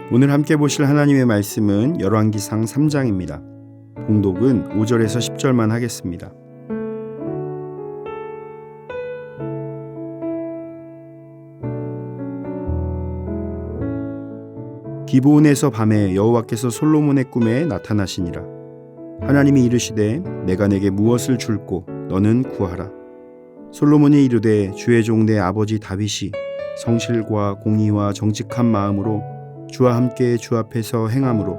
오늘 함께 보실 하나님의 말씀은 열왕기상 3장입니다. 봉독은 5절에서 10절만 하겠습니다. 기브온에서 밤에 여호와께서 솔로몬의 꿈에 나타나시니라. 하나님이 이르시되 내가 내게 무엇을 줄꼬 너는 구하라. 솔로몬이 이르되 주의 종 내 아버지 다윗이 성실과 공의와 정직한 마음으로 주와 함께 주 앞에서 행함으로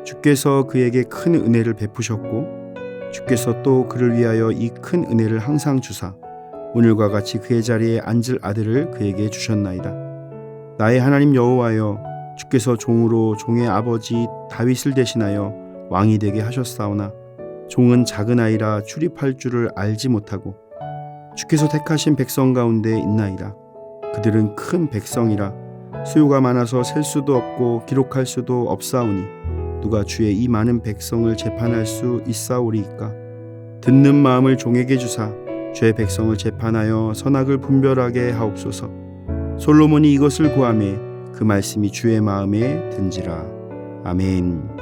주께서 그에게 큰 은혜를 베푸셨고 주께서 또 그를 위하여 이 큰 은혜를 항상 주사 오늘과 같이 그의 자리에 앉을 아들을 그에게 주셨나이다. 나의 하나님 여호와여, 주께서 종으로 종의 아버지 다윗을 대신하여 왕이 되게 하셨사오나 종은 작은 아이라 출입할 줄을 알지 못하고 주께서 택하신 백성 가운데 있나이다. 그들은 큰 백성이라 수요가 많아서 셀 수도 없고 기록할 수도 없사오니 누가 주의 이 많은 백성을 재판할 수 있사오리이까. 듣는 마음을 종에게 주사 주의 백성을 재판하여 선악을 분별하게 하옵소서. 솔로몬이 이것을 구하매 그 말씀이 주의 마음에 든지라. 아멘.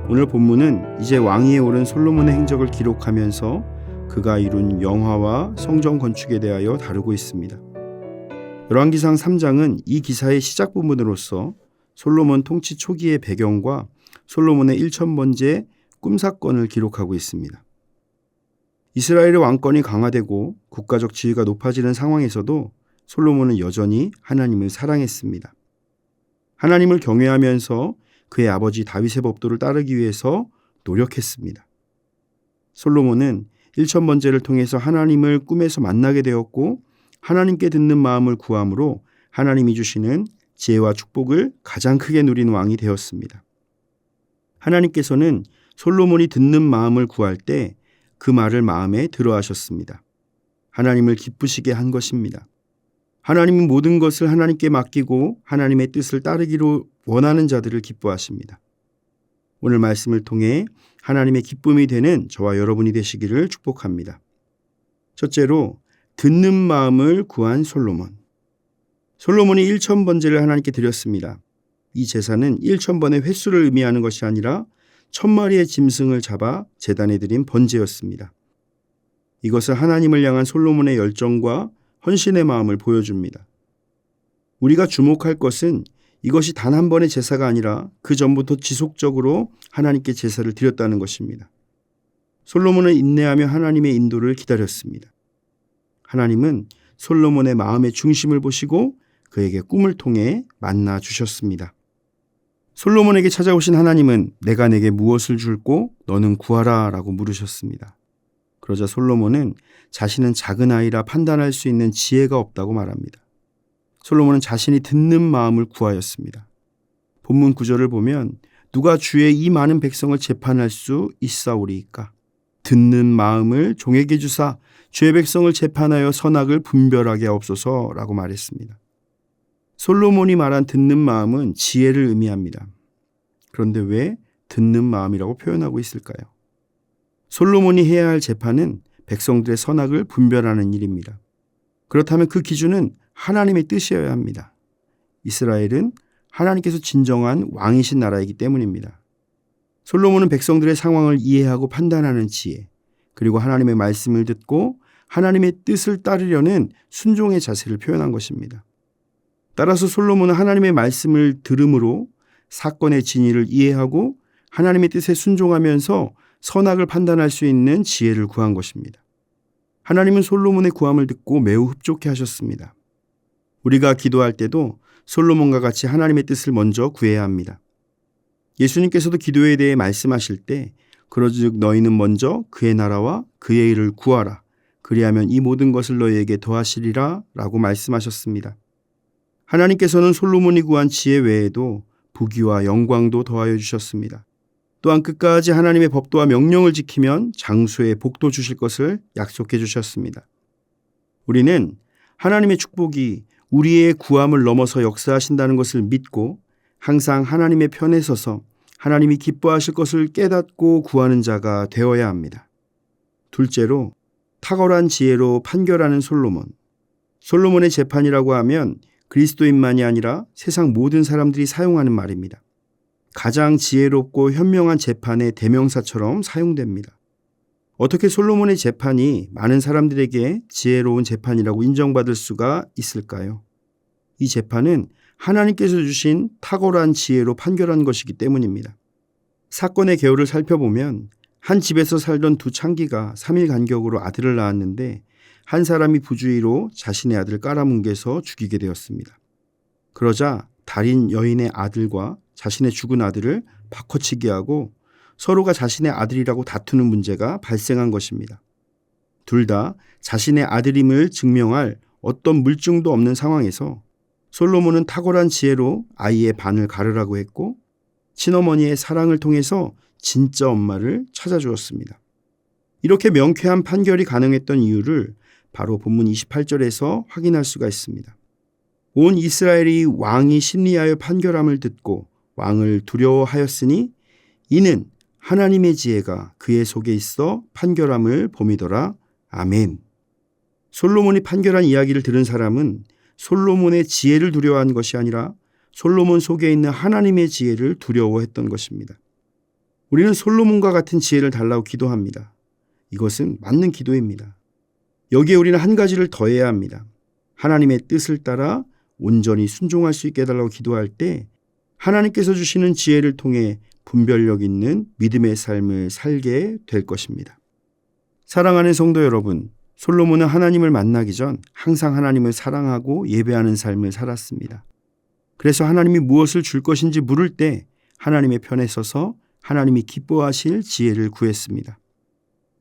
오늘 본문은 이제 왕위에 오른 솔로몬의 행적을 기록하면서 그가 이룬 영화와 성전 건축에 대하여 다루고 있습니다. 열왕기상 3장은 이 기사의 시작 부분으로서 솔로몬 통치 초기의 배경과 솔로몬의 1000번째 꿈사건을 기록하고 있습니다. 이스라엘의 왕권이 강화되고 국가적 지위가 높아지는 상황에서도 솔로몬은 여전히 하나님을 사랑했습니다. 하나님을 경외하면서 그의 아버지 다윗의 법도를 따르기 위해서 노력했습니다. 솔로몬은 1000번째를 통해서 하나님을 꿈에서 만나게 되었고 하나님께 듣는 마음을 구함으로 하나님이 주시는 지혜와 축복을 가장 크게 누린 왕이 되었습니다. 하나님께서는 솔로몬이 듣는 마음을 구할 때 그 말을 마음에 들어 하셨습니다. 하나님을 기쁘시게 한 것입니다. 하나님은 모든 것을 하나님께 맡기고 하나님의 뜻을 따르기로 원하는 자들을 기뻐하십니다. 오늘 말씀을 통해 하나님의 기쁨이 되는 저와 여러분이 되시기를 축복합니다. 첫째로, 듣는 마음을 구한 솔로몬. 솔로몬이 1000번제를 하나님께 드렸습니다. 이 제사는 1000번의 횟수를 의미하는 것이 아니라 1000마리의 짐승을 잡아 제단에 드린 번제였습니다. 이것은 하나님을 향한 솔로몬의 열정과 헌신의 마음을 보여줍니다. 우리가 주목할 것은 이것이 단 한 번의 제사가 아니라 그 전부터 지속적으로 하나님께 제사를 드렸다는 것입니다. 솔로몬은 인내하며 하나님의 인도를 기다렸습니다. 하나님은 솔로몬의 마음의 중심을 보시고 그에게 꿈을 통해 만나 주셨습니다. 솔로몬에게 찾아오신 하나님은 내가 내게 무엇을 줄꼬 너는 구하라 라고 물으셨습니다. 그러자 솔로몬은 자신은 작은 아이라 판단할 수 있는 지혜가 없다고 말합니다. 솔로몬은 자신이 듣는 마음을 구하였습니다. 본문 9절을 보면 누가 주의 이 많은 백성을 재판할 수 있사오리이까. 듣는 마음을 종에게 주사 주의 백성을 재판하여 선악을 분별하게 하옵소서라고 말했습니다. 솔로몬이 말한 듣는 마음은 지혜를 의미합니다. 그런데 왜 듣는 마음이라고 표현하고 있을까요? 솔로몬이 해야 할 재판은 백성들의 선악을 분별하는 일입니다. 그렇다면 그 기준은 하나님의 뜻이어야 합니다. 이스라엘은 하나님께서 진정한 왕이신 나라이기 때문입니다. 솔로몬은 백성들의 상황을 이해하고 판단하는 지혜, 그리고 하나님의 말씀을 듣고 하나님의 뜻을 따르려는 순종의 자세를 표현한 것입니다. 따라서 솔로몬은 하나님의 말씀을 들음으로 사건의 진위를 이해하고 하나님의 뜻에 순종하면서 선악을 판단할 수 있는 지혜를 구한 것입니다. 하나님은 솔로몬의 구함을 듣고 매우 흡족해 하셨습니다. 우리가 기도할 때도 솔로몬과 같이 하나님의 뜻을 먼저 구해야 합니다. 예수님께서도 기도에 대해 말씀하실 때 그러즉 너희는 먼저 그의 나라와 그의 일을 구하라. 그리하면 이 모든 것을 너희에게 더하시리라 라고 말씀하셨습니다. 하나님께서는 솔로몬이 구한 지혜 외에도 부귀와 영광도 더하여 주셨습니다. 또한 끝까지 하나님의 법도와 명령을 지키면 장수의 복도 주실 것을 약속해 주셨습니다. 우리는 하나님의 축복이 우리의 구함을 넘어서 역사하신다는 것을 믿고 항상 하나님의 편에 서서 하나님이 기뻐하실 것을 깨닫고 구하는 자가 되어야 합니다. 둘째로, 탁월한 지혜로 판결하는 솔로몬. 솔로몬의 재판이라고 하면 그리스도인만이 아니라 세상 모든 사람들이 사용하는 말입니다. 가장 지혜롭고 현명한 재판의 대명사처럼 사용됩니다. 어떻게 솔로몬의 재판이 많은 사람들에게 지혜로운 재판이라고 인정받을 수가 있을까요? 이 재판은 하나님께서 주신 탁월한 지혜로 판결한 것이기 때문입니다. 사건의 개요를 살펴보면 한 집에서 살던 두 창기가 3일 간격으로 아들을 낳았는데 한 사람이 부주의로 자신의 아들을 깔아뭉개서 죽이게 되었습니다. 그러자 달인 여인의 아들과 자신의 죽은 아들을 바꿔치기 하고 서로가 자신의 아들이라고 다투는 문제가 발생한 것입니다. 둘 다 자신의 아들임을 증명할 어떤 물증도 없는 상황에서 솔로몬은 탁월한 지혜로 아이의 반을 가르라고 했고 친어머니의 사랑을 통해서 진짜 엄마를 찾아주었습니다. 이렇게 명쾌한 판결이 가능했던 이유를 바로 본문 28절에서 확인할 수가 있습니다. 온 이스라엘이 왕이 심리하여 판결함을 듣고 왕을 두려워하였으니 이는 하나님의 지혜가 그의 속에 있어 판결함을 봄이더라. 아멘. 솔로몬이 판결한 이야기를 들은 사람은 솔로몬의 지혜를 두려워한 것이 아니라 솔로몬 속에 있는 하나님의 지혜를 두려워했던 것입니다. 우리는 솔로몬과 같은 지혜를 달라고 기도합니다. 이것은 맞는 기도입니다. 여기에 우리는 한 가지를 더해야 합니다. 하나님의 뜻을 따라 온전히 순종할 수 있게 해달라고 기도할 때 하나님께서 주시는 지혜를 통해 분별력 있는 믿음의 삶을 살게 될 것입니다. 사랑하는 성도 여러분, 솔로몬은 하나님을 만나기 전 항상 하나님을 사랑하고 예배하는 삶을 살았습니다. 그래서 하나님이 무엇을 줄 것인지 물을 때 하나님의 편에 서서 하나님이 기뻐하실 지혜를 구했습니다.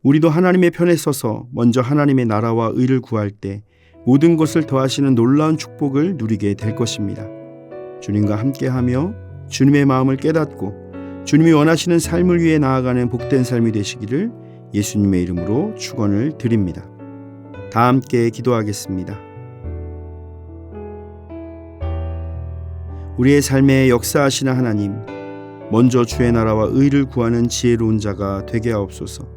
우리도 하나님의 편에 서서 먼저 하나님의 나라와 의를 구할 때 모든 것을 더하시는 놀라운 축복을 누리게 될 것입니다. 주님과 함께하며 주님의 마음을 깨닫고 주님이 원하시는 삶을 위해 나아가는 복된 삶이 되시기를 예수님의 이름으로 축원을 드립니다. 다 함께 기도하겠습니다. 우리의 삶에 역사하시는 하나님, 먼저 주의 나라와 의를 구하는 지혜로운 자가 되게 하옵소서.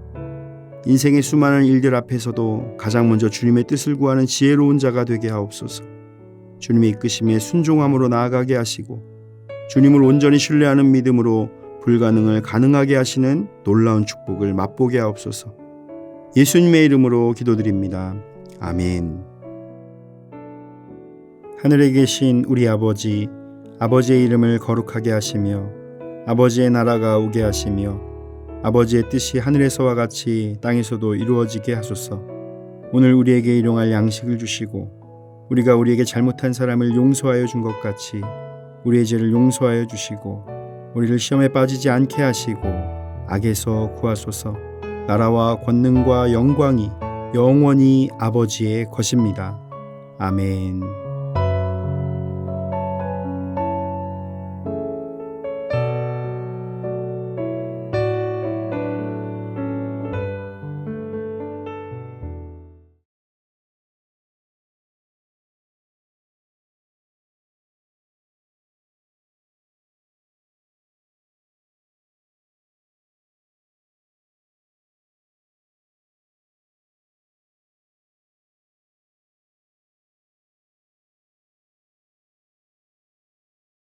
인생의 수많은 일들 앞에서도 가장 먼저 주님의 뜻을 구하는 지혜로운 자가 되게 하옵소서. 주님의 이끄심에 순종함으로 나아가게 하시고 주님을 온전히 신뢰하는 믿음으로 불가능을 가능하게 하시는 놀라운 축복을 맛보게 하옵소서. 예수님의 이름으로 기도드립니다. 아멘. 하늘에 계신 우리 아버지, 아버지의 이름을 거룩하게 하시며 아버지의 나라가 오게 하시며 아버지의 뜻이 하늘에서와 같이 땅에서도 이루어지게 하소서. 오늘 우리에게 일용할 양식을 주시고 우리가 우리에게 잘못한 사람을 용서하여 준 것 같이 우리의 죄를 용서하여 주시고 우리를 시험에 빠지지 않게 하시고 악에서 구하소서. 나라와 권능과 영광이 영원히 아버지의 것입니다. 아멘.